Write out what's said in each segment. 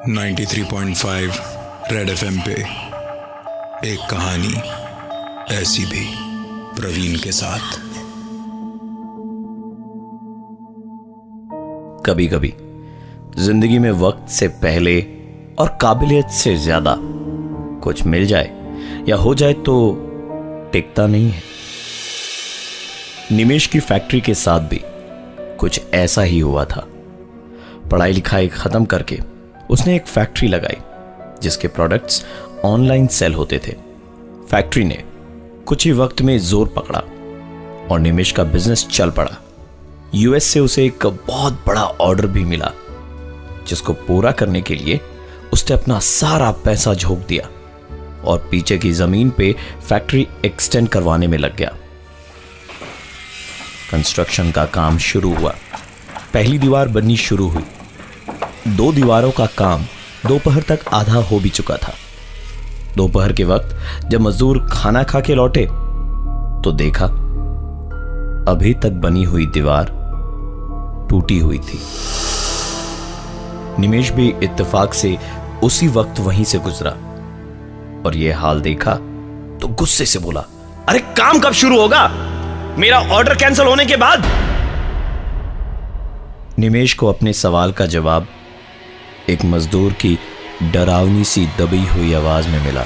93.5 red FM पे एक कहानी ऐसी भी, प्रवीण के साथ। कभी कभी जिंदगी में वक्त से पहले और काबिलियत से ज्यादा कुछ मिल जाए या हो जाए तो टिकता नहीं है। निमेश की फैक्ट्री के साथ भी कुछ ऐसा ही हुआ था। पढ़ाई लिखाई खत्म करके उसने एक फैक्ट्री लगाई जिसके प्रोडक्ट्स ऑनलाइन सेल होते थे। फैक्ट्री ने कुछ ही वक्त में जोर पकड़ा और निमेश का बिजनेस चल पड़ा। यूएस से उसे एक बहुत बड़ा ऑर्डर भी मिला जिसको पूरा करने के लिए उसने अपना सारा पैसा झोंक दिया और पीछे की जमीन पे फैक्ट्री एक्सटेंड करवाने में लग गया। कंस्ट्रक्शन का काम शुरू हुआ। पहली दीवार बननी शुरू हुई। 2 दीवारों का काम दोपहर तक आधा हो भी चुका था। दोपहर के वक्त जब मजदूर खाना खा के लौटे तो देखा अभी तक बनी हुई दीवार टूटी हुई थी। निमेश भी इत्तेफाक से उसी वक्त वहीं से गुजरा और यह हाल देखा तो गुस्से से बोला, अरे काम कब शुरू होगा? मेरा ऑर्डर कैंसिल होने के बाद। निमेश को अपने सवाल का जवाब एक मजदूर की डरावनी सी दबी हुई आवाज में मिला।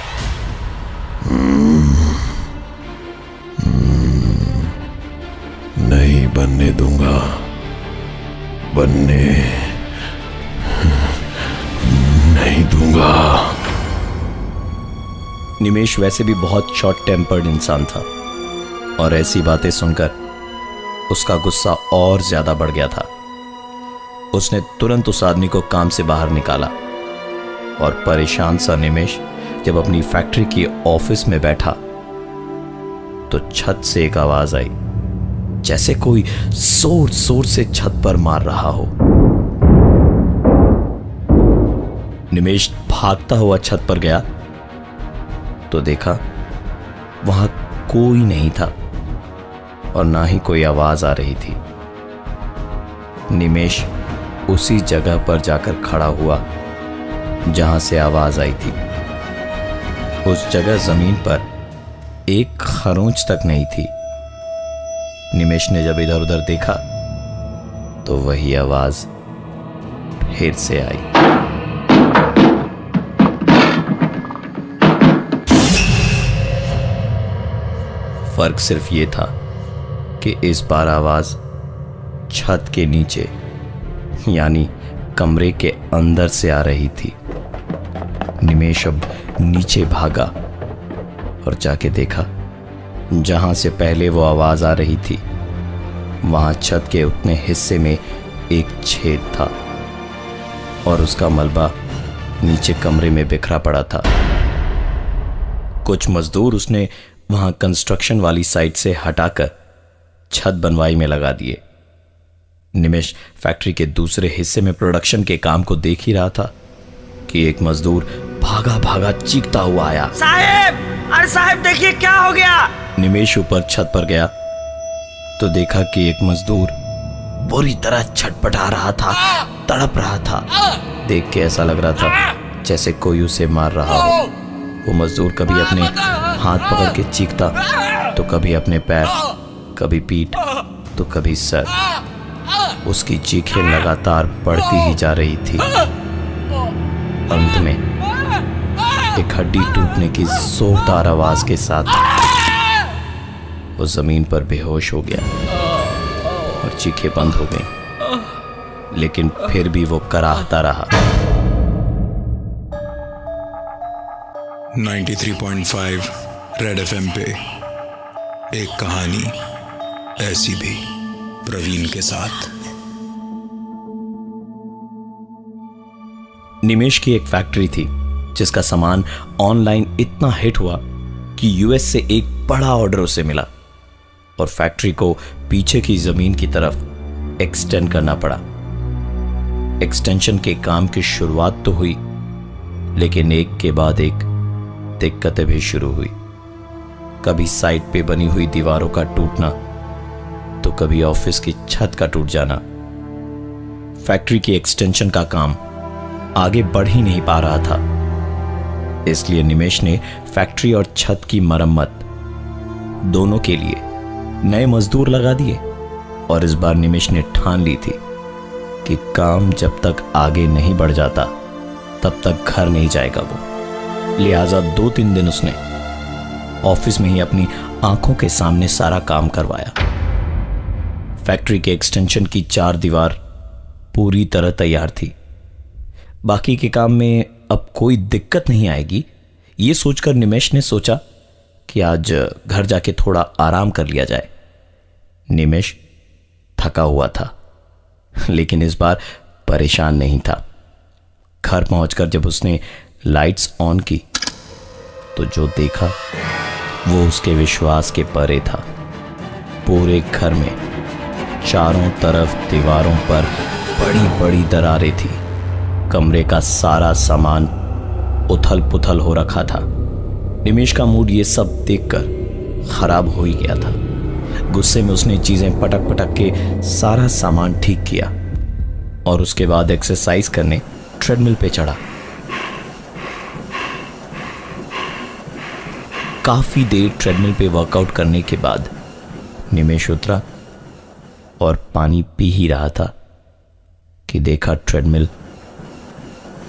नहीं बनने दूंगा, बनने नहीं दूंगा। निमेश वैसे भी बहुत शॉर्ट टेम्पर्ड इंसान था और ऐसी बातें सुनकर उसका गुस्सा और ज्यादा बढ़ गया था। उसने तुरंत उस आदमी को काम से बाहर निकाला और परेशान सा निमेश जब अपनी फैक्ट्री की ऑफिस में बैठा तो छत से एक आवाज आई, जैसे कोई जोर जोर से छत पर मार रहा हो। निमेश भागता हुआ छत पर गया तो देखा वहां कोई नहीं था और ना ही कोई आवाज आ रही थी। निमेश उसी जगह पर जाकर खड़ा हुआ जहां से आवाज आई थी। उस जगह जमीन पर एक खरोंच तक नहीं थी। निमेश ने जब इधर उधर देखा तो वही आवाज फिर से आई। फर्क सिर्फ यह था कि इस बार आवाज छत के नीचे यानी कमरे के अंदर से आ रही थी। निमेश अब नीचे भागा और जाके देखा जहां से पहले वो आवाज आ रही थी वहां छत के उतने हिस्से में एक छेद था और उसका मलबा नीचे कमरे में बिखरा पड़ा था। कुछ मजदूर उसने वहां कंस्ट्रक्शन वाली साइट से हटाकर छत बनवाई में लगा दिए। निमेश फैक्ट्री के दूसरे हिस्से में प्रोडक्शन के काम को देख ही रहा था कि एक मजदूर भागा भागा चीखता हुआ आया, साहब! अरे साहब देखिए क्या हो गया। निमेश ऊपर छत पर गया तो देखा कि एक मजदूर बुरी तरह छटपटा रहा था, तड़प रहा था। देख के ऐसा लग रहा था जैसे कोई उसे मार रहा हो। वो मजदूर कभी अपने हाथ पकड़ के चीखता तो कभी अपने पैर, कभी पीठ तो कभी सर। उसकी चीखें लगातार बढ़ती ही जा रही थी। अंत में एक हड्डी टूटने की जोरदार आवाज के साथ वो जमीन पर बेहोश हो गया और चीखें बंद हो गईं, लेकिन फिर भी वो कराहता रहा। 93.5 रेड एफएम पे एक कहानी ऐसी भी, प्रवीण के साथ। निमेश की एक फैक्ट्री थी जिसका सामान ऑनलाइन इतना हिट हुआ कि यूएस से एक बड़ा ऑर्डर उसे मिला और फैक्ट्री को पीछे की जमीन की तरफ एक्सटेंड करना पड़ा। एक्सटेंशन के काम की शुरुआत तो हुई लेकिन एक के बाद एक दिक्कतें भी शुरू हुई। कभी साइट पे बनी हुई दीवारों का टूटना तो कभी ऑफिस की छत का टूट जाना। फैक्ट्री की एक्सटेंशन का काम आगे बढ़ ही नहीं पा रहा था। इसलिए निमेश ने फैक्ट्री और छत की मरम्मत दोनों के लिए नए मजदूर लगा दिए। और इस बार निमेश ने ठान ली थी कि काम जब तक आगे नहीं बढ़ जाता तब तक घर नहीं जाएगा वो। लिहाजा 2-3 दिन उसने ऑफिस में ही अपनी आंखों के सामने सारा काम करवाया। फैक्ट्री के एक्सटेंशन की 4 दीवार पूरी तरह तैयार थी। बाकी के काम में अब कोई दिक्कत नहीं आएगी, ये सोचकर निमेश ने सोचा कि आज घर जाके थोड़ा आराम कर लिया जाए। निमेश थका हुआ था, लेकिन इस बार परेशान नहीं था। घर पहुंचकर जब उसने लाइट्स ऑन की तो जो देखा वो उसके विश्वास के परे था। पूरे घर में चारों तरफ दीवारों पर बड़ी बड़ी दरारें थी। कमरे का सारा सामान उथल पुथल हो रखा था। निमेश का मूड ये सब देखकर खराब हो ही गया था। गुस्से में उसने चीजें पटक पटक के सारा सामान ठीक किया और उसके बाद एक्सरसाइज करने ट्रेडमिल पे चढ़ा। काफी देर ट्रेडमिल पे वर्कआउट करने के बाद निमेश उतरा और पानी पी ही रहा था कि देखा ट्रेडमिल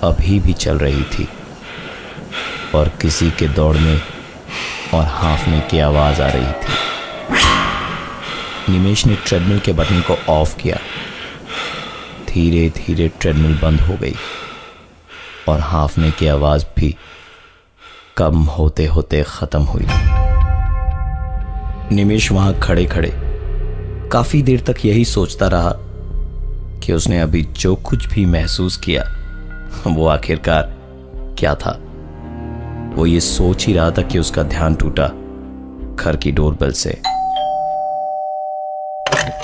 अभी भी चल रही थी और किसी के दौड़ने और हाँफने की आवाज आ रही थी। निमेश ने ट्रेडमिल के बटन को ऑफ किया। धीरे धीरे ट्रेडमिल बंद हो गई और हाँफने की आवाज भी कम होते होते खत्म हुई। निमेश वहां खड़े खड़े काफी देर तक यही सोचता रहा कि उसने अभी जो कुछ भी महसूस किया वो आखिरकार क्या था। वो ये सोच ही रहा था कि उसका ध्यान टूटा घर की डोरबेल से।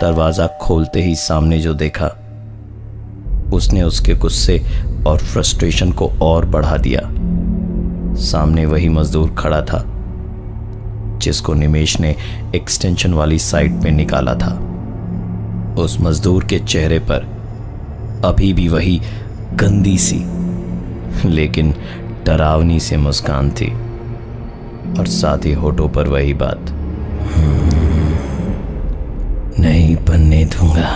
दरवाजा खोलते ही सामने जो देखा उसने उसके गुस्से और फ्रस्ट्रेशन को और बढ़ा दिया। सामने वही मजदूर खड़ा था जिसको निमेश ने एक्सटेंशन वाली साइट पे निकाला था। उस मजदूर के चेहरे पर अभी भी वही गंदी सी लेकिन डरावनी से मुस्कान थी और साथ ही होठों पर वही बात, नहीं बनने दूंगा,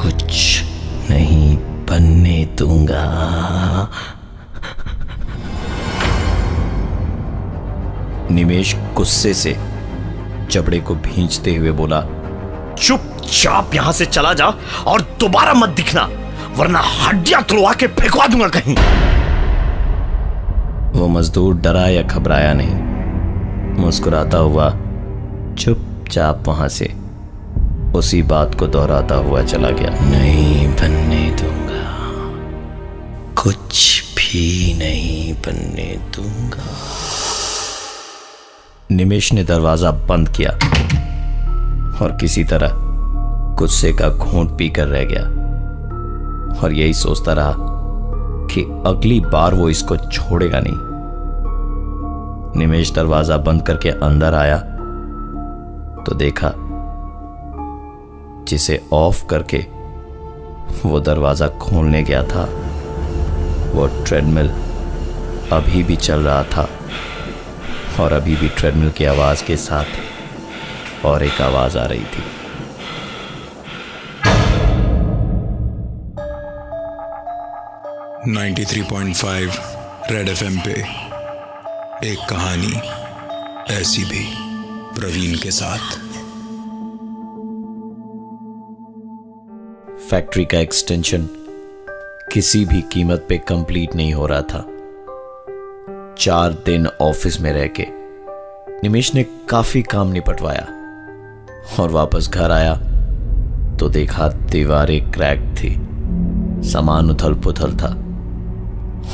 कुछ नहीं बनने दूंगा। निमेश गुस्से से जबड़े को भींचते हुए बोला, चुपचाप यहां से चला जा और दोबारा मत दिखना, वरना हड्डियां तुड़वा के फेंकवा दूंगा कहीं। वो मजदूर डरा या घबराया नहीं, मुस्कुराता हुआ चुपचाप वहां से उसी बात को दोहराता हुआ चला गया। नहीं बनने दूंगा, कुछ भी नहीं बनने दूंगा। निमेश ने दरवाजा बंद किया और किसी तरह गुस्से का घूंट पीकर रह गया और यही सोचता रहा कि अगली बार वो इसको छोड़ेगा नहीं। निमेश दरवाजा बंद करके अंदर आया तो देखा जिसे ऑफ करके वो दरवाजा खोलने गया था वो ट्रेडमिल अभी भी चल रहा था और अभी भी ट्रेडमिल की आवाज के साथ और एक आवाज आ रही थी। .5 रेड FM पे एक कहानी ऐसी भी, प्रवीण के साथ। फैक्ट्री का एक्सटेंशन किसी भी कीमत पे कंप्लीट नहीं हो रहा था। 4 दिन ऑफिस में रह के निमेश ने काफी काम निपटवाया और वापस घर आया तो देखा दीवारें क्रैक थी, सामान उथल पुथल था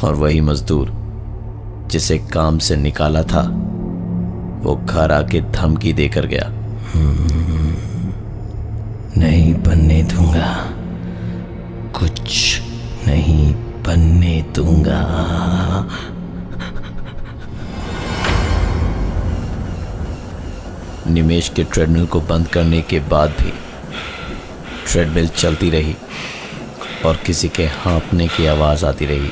और वही मजदूर जिसे काम से निकाला था वो घर आके धमकी देकर गया, नहीं बनने दूंगा, कुछ नहीं बनने दूंगा। निमेश के ट्रेडमिल को बंद करने के बाद भी ट्रेडमिल चलती रही और किसी के हाँफने की आवाज आती रही।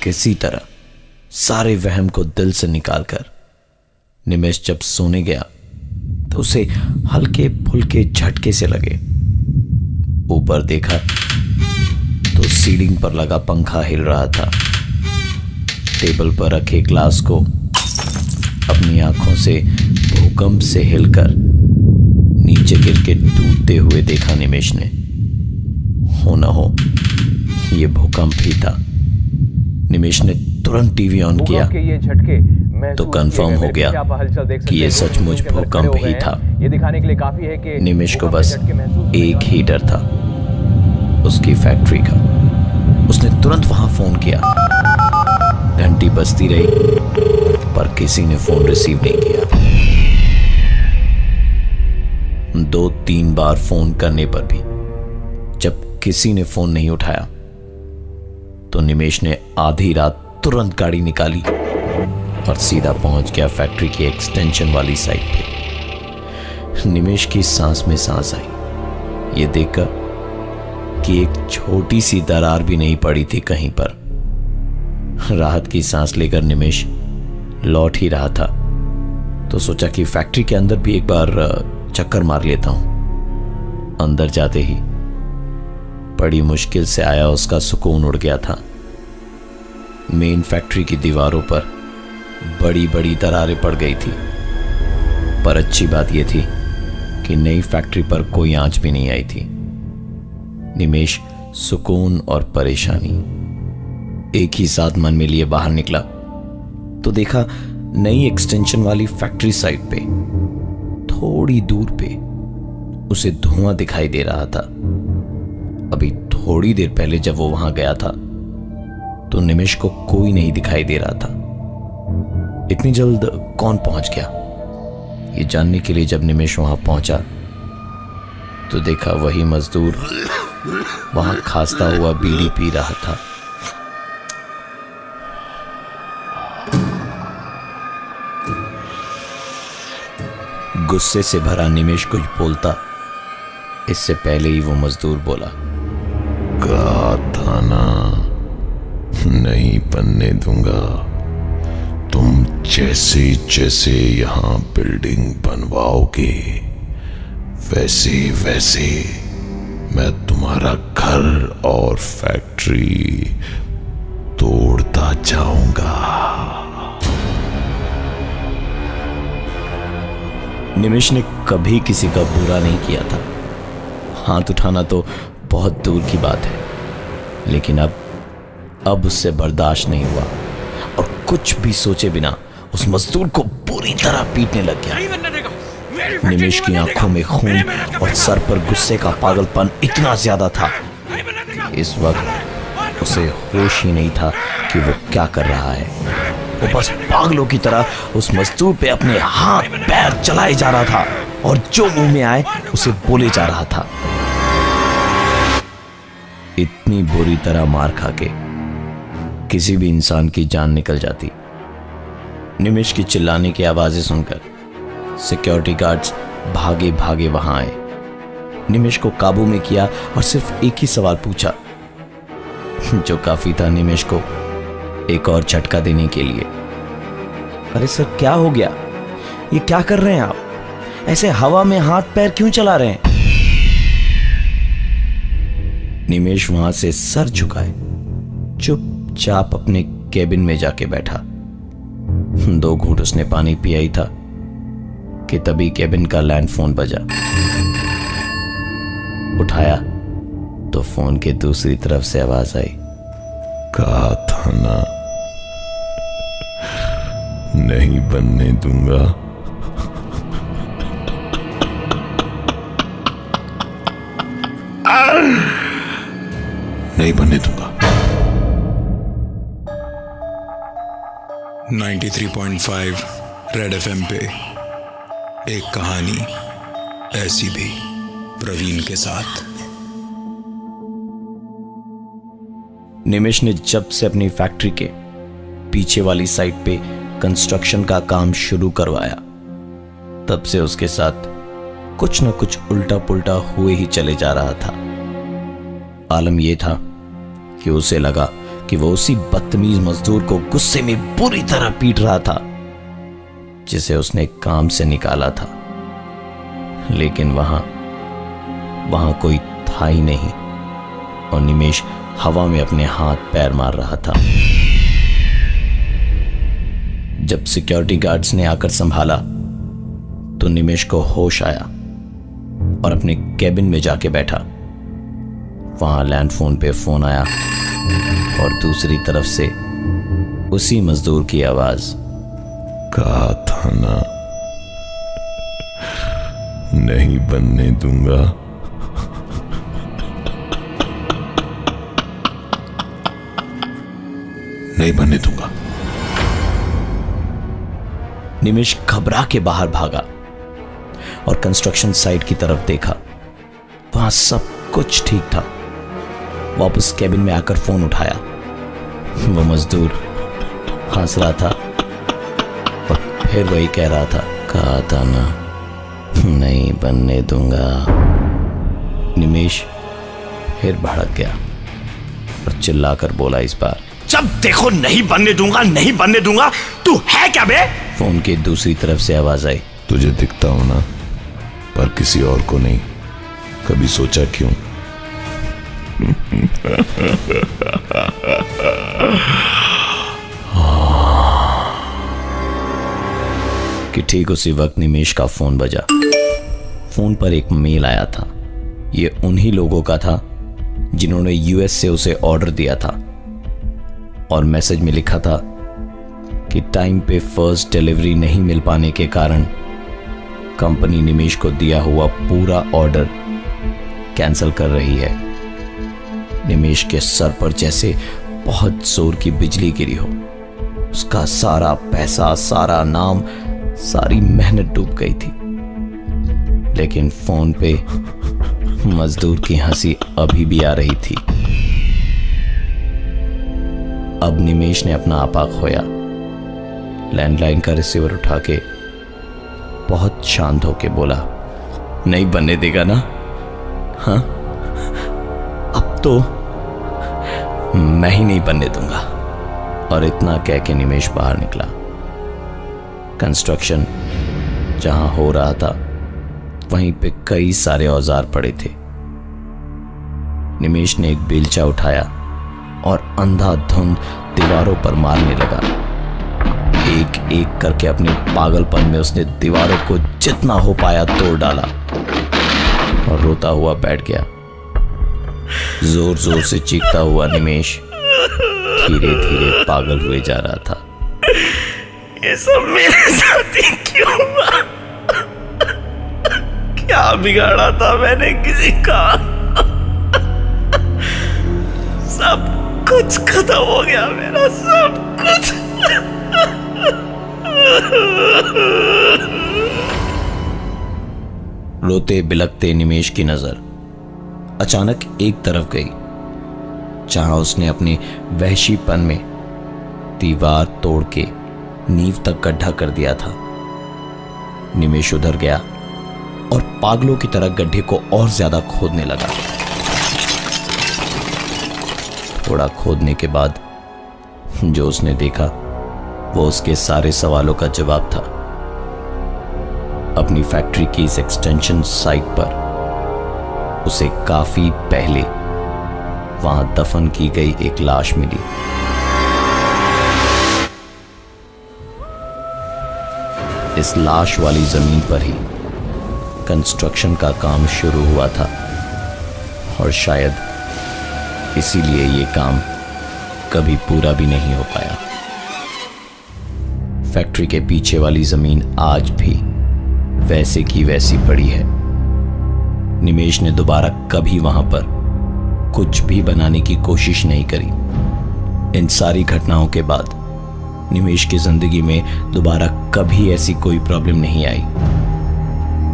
किसी तरह सारे वहम को दिल से निकालकर निमेश जब सोने गया तो उसे हल्के फुल्के झटके से लगे। ऊपर देखा तो सीलिंग पर लगा पंखा हिल रहा था। टेबल पर रखे ग्लास को अपनी आंखों से भूकंप से हिलकर नीचे गिर के टूटते हुए देखा निमेश ने। हो न हो यह भूकंप ही था। निमेश ने तुरंत टीवी ऑन किया तो कंफर्म हो गया कि यह सचमुच भूकंप ही था। ये दिखाने के लिए काफी है कि निमेश को बस एक ही डर था, उसकी फैक्ट्री का। उसने तुरंत वहां फोन किया। घंटी बजती रही पर किसी ने फोन रिसीव नहीं किया। 2-3 बार फोन करने पर भी जब किसी ने फोन नहीं उठाया तो निमेश ने आधी रात तुरंत गाड़ी निकाली और सीधा पहुंच गया फैक्ट्री की एक्सटेंशन वाली साइड पे। निमेश की सांस में सांस आई ये देखकर कि एक छोटी सी दरार भी नहीं पड़ी थी कहीं पर। राहत की सांस लेकर निमेश लौट ही रहा था तो सोचा कि फैक्ट्री के अंदर भी एक बार चक्कर मार लेता हूं। अंदर जाते ही बड़ी मुश्किल से आया उसका सुकून उड़ गया था। मेन फैक्ट्री की दीवारों पर बड़ी बड़ी दरारें पड़ गई थी, पर अच्छी बात यह थी कि नई फैक्ट्री पर कोई आंच भी नहीं आई थी। निमेश सुकून और परेशानी एक ही साथ मन में लिए बाहर निकला तो देखा नई एक्सटेंशन वाली फैक्ट्री साइट पे थोड़ी दूर पे उसे धुआं दिखाई दे रहा था। अभी थोड़ी देर पहले जब वो वहां गया था तो निमेश को कोई नहीं दिखाई दे रहा था। इतनी जल्द कौन पहुंच गया ये जानने के लिए जब निमेश वहां पहुंचा तो देखा वही मजदूर वहां खांसता हुआ बीड़ी पी रहा था। गुस्से से भरा निमेश कुछ बोलता इससे पहले ही वो मजदूर बोला, कहा था ना नहीं बनने दूंगा। तुम जैसे जैसे यहां बिल्डिंग बनवाओगे वैसे वैसे मैं तुम्हारा घर और फैक्ट्री तोड़ता जाऊंगा। निमेश ने कभी किसी का बुरा नहीं किया था। हाथ उठाना तो बहुत दूर की बात है, लेकिन अब उससे बर्दाश्त नहीं हुआ और कुछ भी सोचे बिना उस मजदूर को बुरी तरह पीटने लग गया। निमेश की आंखों में खून और सर पर गुस्से का पागलपन इतना ज्यादा था कि इस वक्त उसे होश ही नहीं था कि वो क्या कर रहा है। वो बस पागलों की तरह उस मजदूर पे अपने हाथ पैर चलाए जा रहा था और जो मुंह में आए उसे बोले जा रहा था। इतनी बुरी तरह मार खा के किसी भी इंसान की जान निकल जाती। निमेश की चिल्लाने की आवाजें सुनकर सिक्योरिटी गार्ड्स भागे भागे वहां आए। निमेश को काबू में किया और सिर्फ एक ही सवाल पूछा जो काफी था निमेश को एक और झटका देने के लिए। अरे सर क्या हो गया? ये क्या कर रहे हैं आप? ऐसे हवा में हाथ पैर क्यों चला रहे हैं? निमेश वहां से सर झुकाए चुपचाप अपने केबिन में जाके बैठा। 2 घूंट उसने पानी पिया ही था कि तभी केबिन का लैंड फोन बजा। उठाया तो फोन के दूसरी तरफ से आवाज आई, कहा था ना नहीं बनने दूंगा। नहीं बनने दूंगा। 93.5 रेड एफएम पे एक कहानी ऐसी भी प्रवीण के साथ। निमेश ने जब से अपनी फैक्ट्री के पीछे वाली साइड पे कंस्ट्रक्शन का काम शुरू करवाया तब से उसके साथ कुछ न कुछ उल्टा पुल्टा हुए ही चले जा रहा था। आलम यह था कि उसे लगा कि वो उसी बदतमीज मजदूर को गुस्से में बुरी तरह पीट रहा था जिसे उसने काम से निकाला था, लेकिन वहां कोई था ही नहीं और निमेश हवा में अपने हाथ पैर मार रहा था। जब सिक्योरिटी गार्ड्स ने आकर संभाला तो निमेश को होश आया और अपने कैबिन में जाके बैठा। वहां लैंडफोन पे फोन आया और दूसरी तरफ से उसी मजदूर की आवाज, कहा था ना नहीं बनने दूंगा। नहीं बनने दूंगा। निमेश घबरा के बाहर भागा और कंस्ट्रक्शन साइट की तरफ देखा। वहां सब कुछ ठीक था। वापस कैबिन में आकर फोन उठाया। वो मजदूर हंस रहा था और फिर वही कह रहा था, कहा था ना नहीं बनने दूंगा। निमेश फिर भड़क गया और चिल्लाकर बोला इस बार, जब देखो नहीं बनने दूंगा, नहीं बनने दूंगा। तू है क्या बे? फोन की दूसरी तरफ से आवाज आई, तुझे दिखता हूं ना, पर किसी और को नहीं। कभी सोचा क्यों? कि ठीक उसी वक्त निमेश का फोन बजा। फोन पर एक मेल आया था। ये उन्हीं लोगों का था जिन्होंने यूएस से उसे ऑर्डर दिया था और मैसेज में लिखा था कि टाइम पे फर्स्ट डिलीवरी नहीं मिल पाने के कारण कंपनी निमेश को दिया हुआ पूरा ऑर्डर कैंसिल कर रही है। निमेश के सर पर जैसे बहुत जोर की बिजली गिरी हो। उसका सारा पैसा, सारा नाम, सारी मेहनत डूब गई थी। लेकिन फोन पे मजदूर की हंसी अभी भी आ रही थी। अब निमेश ने अपना आपा खोया। लैंडलाइन का रिसीवर उठा के बहुत शांत होके बोला, नहीं बनने देगा ना? हाँ, अब तो मैं ही नहीं बनने दूंगा। और इतना कह के निमेश बाहर निकला। कंस्ट्रक्शन जहां हो रहा था वहीं पे कई सारे औजार पड़े थे। निमेश ने एक बेलचा उठाया और अंधाधुंध दीवारों पर मारने लगा। एक एक करके अपने पागलपन में उसने दीवारों को जितना हो पाया तोड़ डाला और रोता हुआ बैठ गया। जोर जोर से चीखता हुआ निमेश धीरे धीरे पागल हुए जा रहा था। ये सब मेरे साथ ही क्यों हुआ? क्या बिगाड़ा था मैंने किसी का? सब कुछ खत्म हो गया मेरा, सब कुछ। रोते बिलखते निमेश की नजर अचानक एक तरफ गई जहां उसने अपने वहशीपन में दीवार तोड़ के नींव तक गड्ढा कर दिया था। निमेश उधर गया और पागलों की तरह गड्ढे को और ज्यादा खोदने लगा। थोड़ा खोदने के बाद जो उसने देखा वो उसके सारे सवालों का जवाब था। अपनी फैक्ट्री की इस एक्सटेंशन साइट पर उसे काफी पहले वहां दफन की गई एक लाश मिली। इस लाश वाली जमीन पर ही कंस्ट्रक्शन का काम शुरू हुआ था और शायद इसीलिए ये काम कभी पूरा भी नहीं हो पाया। फैक्ट्री के पीछे वाली जमीन आज भी वैसे की वैसी पड़ी है। निमेश ने दोबारा कभी वहां पर कुछ भी बनाने की कोशिश नहीं करी। इन सारी घटनाओं के बाद निमेश की जिंदगी में दोबारा कभी ऐसी कोई प्रॉब्लम नहीं आई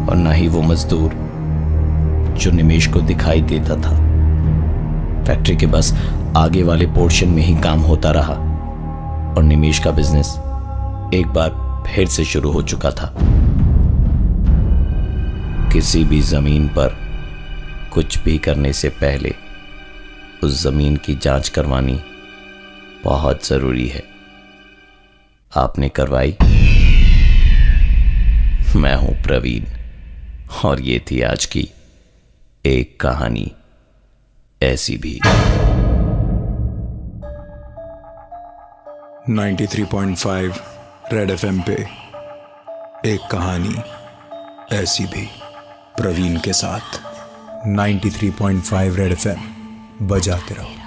और ना ही वो मजदूर जो निमेश को दिखाई देता था। फैक्ट्री के बस आगे वाले पोर्शन में ही काम होता रहा और निमेश का बिजनेस एक बार फिर से शुरू हो चुका था। किसी भी जमीन पर कुछ भी करने से पहले उस जमीन की जांच करवानी बहुत जरूरी है। आपने करवाई? मैं हूं प्रवीण और ये थी आज की एक कहानी ऐसी भी। 93.5 रेड एफएम पे एक कहानी ऐसी भी, प्रवीण के साथ। 93.5 रेड एफएम बजाते रहो।